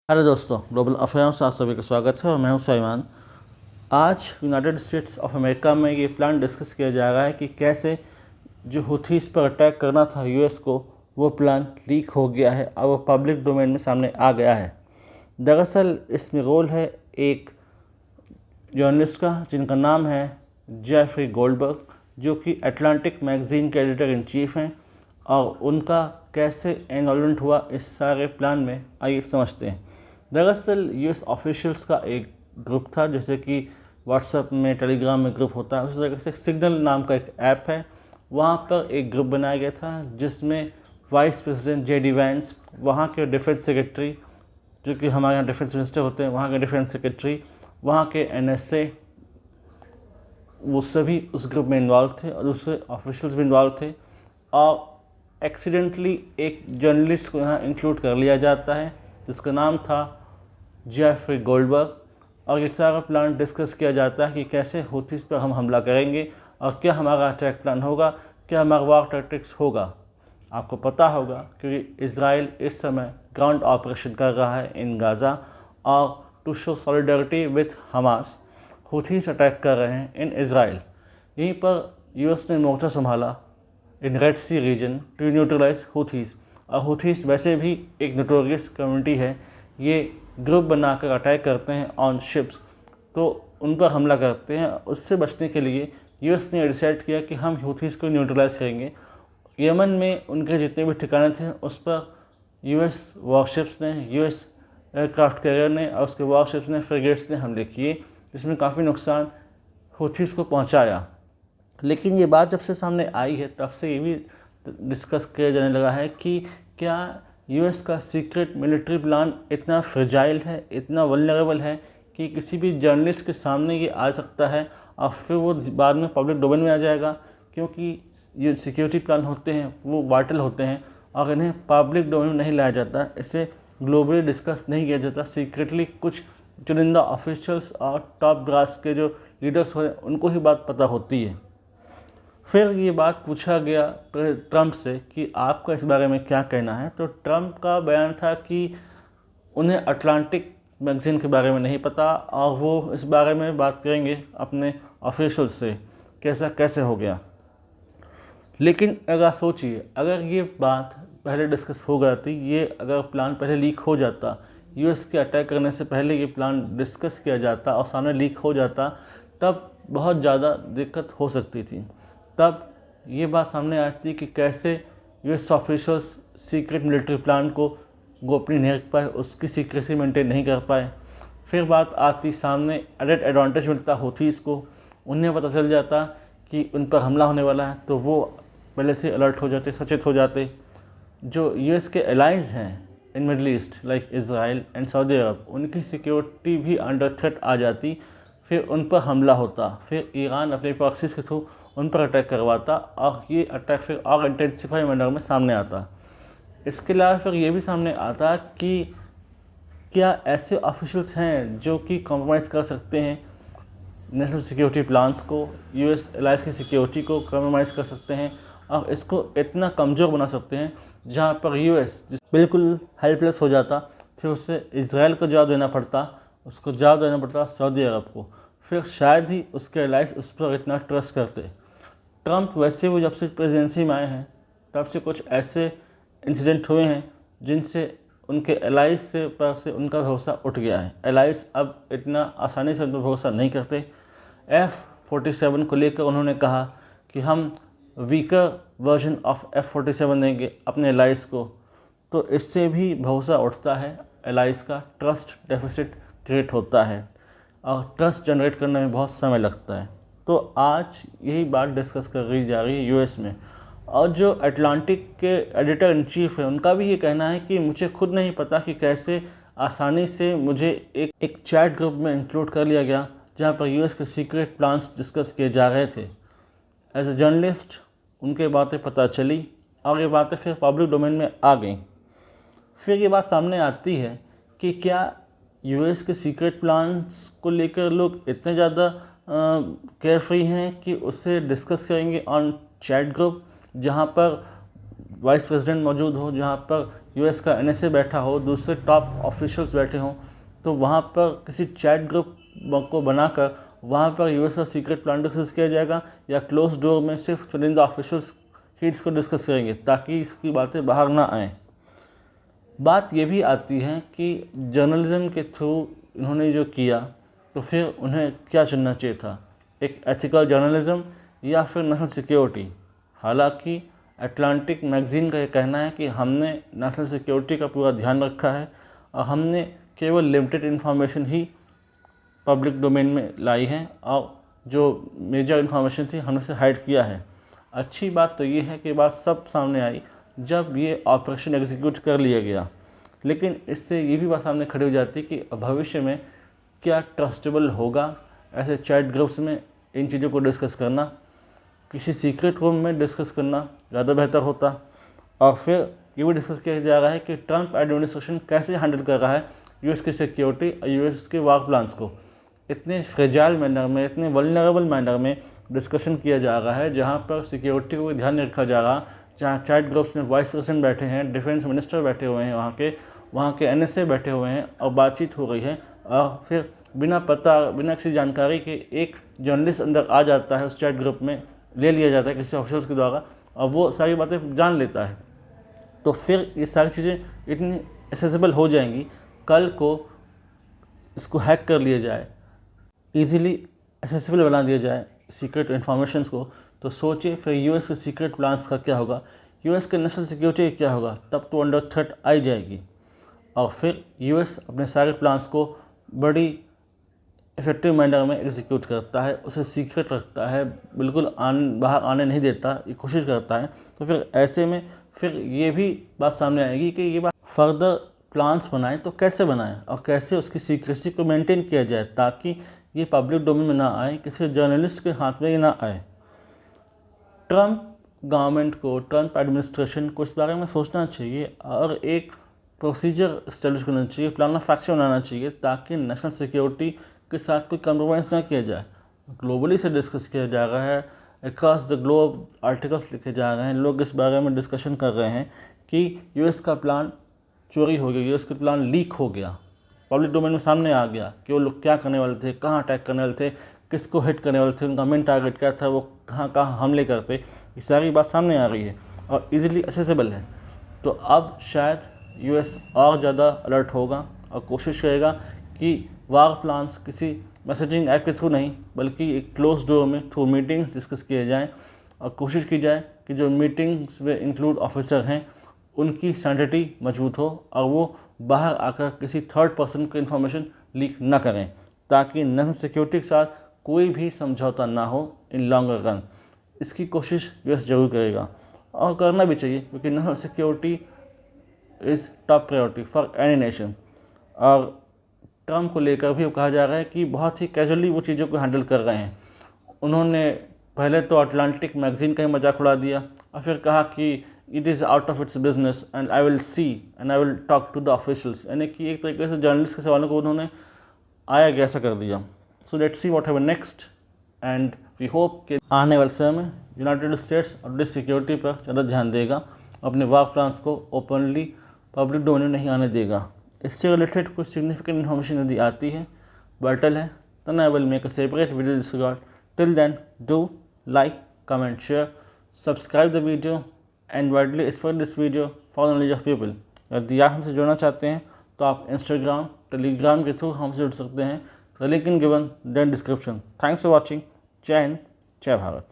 Hello दोस्तों, global affairs में आप सभी का स्वागत है और मैं हूं सईमान। आज यूनाइटेड स्टेट्स ऑफ अमेरिका में ये प्लान डिस्कस किया जा रहा है कि कैसे जो हुथीस पर अटैक करना था यूएस को, वो प्लान लीक हो गया है और वो पब्लिक डोमेन में सामने आ गया है। दरअसल इसमें रोल है एक जर्नलिस्ट का जिनका नाम है जेफरी गोल्डबर्ग, जो कि अटलांटिक मैगज़ीन के एडिटर इन चीफ हैं, और उनका कैसे इन्वॉल्वमेंट हुआ इस सारे प्लान में, आइए समझते हैं। दरअसल यूएस ऑफिशियल्स का एक ग्रुप था, जैसे कि व्हाट्सएप में, टेलीग्राम में ग्रुप होता है, उसी तरह से सिग्नल नाम का एक ऐप है। वहाँ पर एक ग्रुप बनाया गया था जिसमें वाइस प्रेसिडेंट जे.डी. वैंस, वहाँ के डिफेंस सेक्रेटरी, जो कि हमारे यहाँ डिफेंस मिनिस्टर होते हैं, वहाँ के डिफेंस सेक्रेटरी, वहाँ के एनएसए, वो सभी उस ग्रुप में इन्वॉल्व थे और दूसरे ऑफिशियल्स भी इन्वॉल्व थे। और एक्सीडेंटली एक जर्नलिस्ट को यहाँ इंक्लूड कर लिया जाता है जिसका नाम था जेफरी गोल्डबर्ग, और ये सारा प्लान डिस्कस किया जाता है कि कैसे हुथीस पर हम हमला करेंगे और क्या हमारा अटैक प्लान होगा, क्या हमारा वार टैक्टिक्स होगा। आपको पता होगा क्योंकि इजराइल इस समय ग्राउंड ऑपरेशन कर रहा है इन गाज़ा, और to show solidarity with Hamas Houthis attack कर रहे हैं इन इजराइल। यहीं पर यूएस ने मोर्चा संभाला in Red Sea region to neutralize Houthis. और हुथीस वैसे भी एक नोटोरियस कम्युनिटी है, ये ग्रुप बनाकर अटैक करते हैं ऑन शिप्स, तो उन पर हमला करते हैं। उससे बचने के लिए यूएस ने डिसाइड किया कि हम हुथीस को न्यूट्रलाइज करेंगे। यमन में उनके जितने भी ठिकाने थे उस पर यूएस वॉरशिप्स ने, यूएस एयरक्राफ्ट कैरियर ने और उसके वॉरशिप्स ने, फ्रिगेट्स ने हमले किए, जिसमें काफ़ी नुकसान हुथीस को पहुंचाया। लेकिन ये बात जब से सामने आई है तब से ये भी डिस्कस किया जाने लगा है कि क्या यूएस का सीक्रेट मिलिट्री प्लान इतना फ्रेजाइल है, इतना वल्नरेबल है कि किसी भी जर्नलिस्ट के सामने ये आ सकता है और फिर वो बाद में पब्लिक डोमेन में आ जाएगा। क्योंकि ये सिक्योरिटी प्लान होते हैं वो वाइटल होते हैं और इन्हें पब्लिक डोमेन में नहीं लाया जाता, इसे ग्लोबली डिस्कस नहीं किया जाता। सीक्रेटली कुछ चुनिंदा ऑफिशियल्स और टॉप ब्रास के जो लीडर्स होते हैं उनको ही बात पता होती है। फिर ये बात पूछा गया ट्रंप से कि आपका इस बारे में क्या कहना है, तो ट्रंप का बयान था कि उन्हें अटलांटिक मैगज़ीन के बारे में नहीं पता और वो इस बारे में बात करेंगे अपने ऑफिशियल से कैसा कैसे हो गया। लेकिन अगर सोचिए, अगर ये बात पहले डिस्कस हो जाती, ये अगर प्लान पहले लीक हो जाता, यूएस के अटैक करने से पहले ये प्लान डिस्कस किया जाता और सामने लीक हो जाता, तब बहुत ज़्यादा दिक्कत हो सकती थी। तब ये बात सामने आती कि कैसे US officials secret military plan को गोपनीय नहीं रख पाए, उसकी सीक्रेसी मेंटेन नहीं कर पाए। फिर बात आती सामने, एडेड एडवांटेज मिलता हुथीस को, उन्हें पता चल जाता कि उन पर हमला होने वाला है, तो वो पहले से अलर्ट हो जाते, सचेत हो जाते। जो यूएस के एलाइंस हैं in Middle East like Israel and Saudi Arabia, उनकी सिक्योरिटी भी अंडर थ्रेट आ जाती। फिर उन पर हमला होता, फिर ईरान अपने प्रॉक्सीज के थ्रू उन पर अटैक करवाता और ये अटैक फिर और इंटेंसिफाई मैनर में सामने आता। इसके अलावा फिर ये भी सामने आता कि क्या ऐसे ऑफिशियल्स हैं जो कि कॉम्प्रोमाइज़ कर सकते हैं नेशनल सिक्योरिटी प्लान्स को, यूएस एलाइंस की सिक्योरिटी को कॉम्प्रोमाइज़ कर सकते हैं और इसको इतना कमज़ोर बना सकते हैं जहाँ पर यूएस बिल्कुल हेल्पलेस हो जाता। फिर उससे इजराइल को जवाब देना पड़ता, उसको जवाब देना पड़ता सऊदी अरब को, फिर शायद ही उसके एलाइंस उस पर इतना ट्रस्ट करते। ट्रंप वैसे वो जब से प्रेसिडेंसी में आए हैं तब से कुछ ऐसे इंसिडेंट हुए हैं जिनसे उनके एलाइंस से उनका भरोसा उठ गया है। एलाइंस अब इतना आसानी से उन पर भरोसा नहीं करते। F-47 को लेकर उन्होंने कहा कि हम वीकर वर्जन ऑफ F-47 देंगे अपने एलाइंस को, तो इससे भी भरोसा उठता है, एलाइंस का ट्रस्ट डेफिसिट क्रिएट होता है और ट्रस्ट जनरेट करने में बहुत समय लगता है। तो आज यही बात डिस्कस कर रही जा रही है यूएस में। और जो अटलांटिक के एडिटर इन चीफ है उनका भी ये कहना है कि मुझे खुद नहीं पता कि कैसे आसानी से मुझे एक चैट ग्रुप में इंक्लूड कर लिया गया जहाँ पर यूएस के सीक्रेट प्लान्स डिस्कस किए जा रहे थे। एज ए जर्नलिस्ट उनके बातें पता चली और ये बातें फिर पब्लिक डोमेन में आ गई। फिर ये बात सामने आती है कि क्या यूएस के सीक्रेट प्लान्स को लेकर लोग इतने ज़्यादा केयरफ्री हैं कि उसे डिस्कस करेंगे ऑन चैट ग्रुप जहाँ पर वाइस प्रेसिडेंट मौजूद हो, जहाँ पर यूएस का NSA बैठा हो, दूसरे टॉप ऑफिशियल्स बैठे हों, तो वहाँ पर किसी चैट ग्रुप को बनाकर वहाँ पर यूएस का सीक्रेट प्लान डिस्कस किया जाएगा, या क्लोज डोर में सिर्फ चुनिंदा ऑफिशियल्स हीट्स को डिस्कस करेंगे ताकि इसकी बातें बाहर ना आएँ। बात ये भी आती है कि जर्नलिज्म के थ्रू इन्होंने जो किया, तो फिर उन्हें क्या चुनना चाहिए था, एक एथिकल जर्नलिज्म या फिर नेशनल सिक्योरिटी। हालांकि अटलांटिक मैगज़ीन का ये कहना है कि हमने नेशनल सिक्योरिटी का पूरा ध्यान रखा है और हमने केवल लिमिटेड इन्फॉर्मेशन ही पब्लिक डोमेन में लाई है और जो मेजर इन्फॉर्मेशन थी हमने से हाइड किया है। अच्छी बात तो ये है कि बात सब सामने आई जब ये ऑपरेशन एग्जीक्यूट कर लिया गया, लेकिन इससे ये भी बात सामने खड़ी हो जाती है कि भविष्य में क्या ट्रस्टेबल होगा ऐसे चैट ग्रुप्स में इन चीज़ों को डिस्कस करना। किसी सीक्रेट रूम में डिस्कस करना ज़्यादा बेहतर होता। और फिर ये भी डिस्कस किया जा रहा है कि ट्रंप एडमिनिस्ट्रेशन कैसे हैंडल कर रहा है यूएस की सिक्योरिटी और यूएस के वार प्लान्स को। इतने फ्रेजाइल मैनर में, इतने वल्नरेबल मैनर में डिस्कशन किया जा रहा है, जहाँ पर सिक्योरिटी को ध्यान नहीं रखा जा रहा, जहाँ चैट ग्रुप्स में वाइस प्रेसिडेंट बैठे हैं, डिफेंस मिनिस्टर बैठे हुए हैं, वहाँ के NSA बैठे हुए हैं और बातचीत हो रही है, और फिर बिना पता, बिना किसी जानकारी के एक जर्नलिस्ट अंदर आ जाता है, उस चैट ग्रुप में ले लिया जाता है किसी ऑफिसर्स के द्वारा और वो सारी बातें जान लेता है। तो फिर ये सारी चीज़ें इतनी एक्सेसिबल हो जाएंगी, कल को इसको हैक कर लिया जाए, ईज़िली एक्सेसिबल बना दिया जाए सीक्रेट इन्फॉर्मेशंस को, तो सोचिए फिर यूएस के सीक्रेट प्लान्स का क्या होगा, यूएस के नेशनल सिक्योरिटी क्या होगा। तब तो अंडर थ्रेट आई जाएगी और फिर यूएस अपने सारे प्लान्स को बड़ी इफेक्टिव मैनर में एग्जीक्यूट करता है, उसे सीक्रेट रखता है, बिल्कुल बाहर आने नहीं देता, ये कोशिश करता है। तो फिर ऐसे में फिर ये भी बात सामने आएगी कि ये बात फर्दर प्लान्स बनाएं तो कैसे बनाएं और कैसे उसकी सीक्रेसी को मेंटेन किया जाए ताकि ये पब्लिक डोमेन में ना आए, किसी जर्नलिस्ट के हाथ में ये ना आए। ट्रंप गवर्नमेंट को, ट्रंप एडमिनिस्ट्रेशन को इस बारे में सोचना चाहिए और एक प्रोसीजर इस्टेब्लिश करना चाहिए, प्लान ऑफ एक्शन बनाना चाहिए ताकि नेशनल सिक्योरिटी के साथ कोई कंप्रोमाइज़ ना किया जाए। ग्लोबली से डिस्कस किया जा रहा है, अक्रॉस द ग्लोब आर्टिकल्स लिखे जा रहे हैं, लोग इस बारे में डिस्कशन कर रहे हैं कि यूएस का प्लान चोरी हो गया, यूएस का प्लान लीक हो गया, पब्लिक डोमेन में सामने आ गया कि वो लोग क्या करने वाले थे, कहाँ अटैक करने वाले थे, किसको हिट करने वाले थे, उनका मेन टारगेट क्या था, वो कहाँ कहाँ हमले करते, ये सारी बात सामने आ रही है और इजीली एक्सेसिबल है। तो अब शायद यूएस और ज़्यादा अलर्ट होगा और कोशिश करेगा कि वार प्लान्स किसी मैसेजिंग ऐप के थ्रू नहीं बल्कि एक क्लोज डोर में थ्रू मीटिंग्स डिस्कस किए जाएँ और कोशिश की जाए कि जो मीटिंग्स में इंक्लूड ऑफिसर हैं उनकी सैनिटी मजबूत हो और वो बाहर आकर किसी थर्ड पर्सन को इन्फॉर्मेशन लीक ना करें ताकि नेशनल सिक्योरिटी के साथ कोई भी समझौता ना हो इन लॉन्ग रन। इसकी कोशिश यूएस जरूर करेगा और करना भी चाहिए क्योंकि national security is top priority for any nation. और ट्रंप को लेकर भी कहा जा रहा है कि बहुत ही कैजुअली वो चीज़ों को हैंडल कर रहे हैं। उन्होंने पहले तो अटलांटिक मैगज़ीन का ही मजाक उड़ा दिया और फिर कहा कि it is out of its business and I will see and I will talk to the officials, यानी कि एक तरीके से जर्नलिस्ट के सवालों को उन्होंने आया गैसा कर दिया। सो लेट्स सी व्हाट हैवन नेक्स्ट एंड वी होप कि आने वाले समय में यूनाइटेड स्टेट्स और डिस सिक्योरिटी पर ज़्यादा ध्यान देगा, अपने वार प्लान्स को ओपनली पब्लिक डोमेन नहीं आने देगा। इससे रिलेटेड कुछ सिग्निफिकेंट इन्फॉर्मेशन यदि आती है, वाइटल है, then I will make a separate video in this regard. Till then, do like, comment, share, subscribe the video and widely spread this video for the knowledge of people. यदि आप हमसे जुड़ना चाहते हैं तो आप इंस्टाग्राम, टेलीग्राम के through हमसे जुड़ सकते हैं। The link in given then description. Thanks for watching. जय हिंद, जय भारत।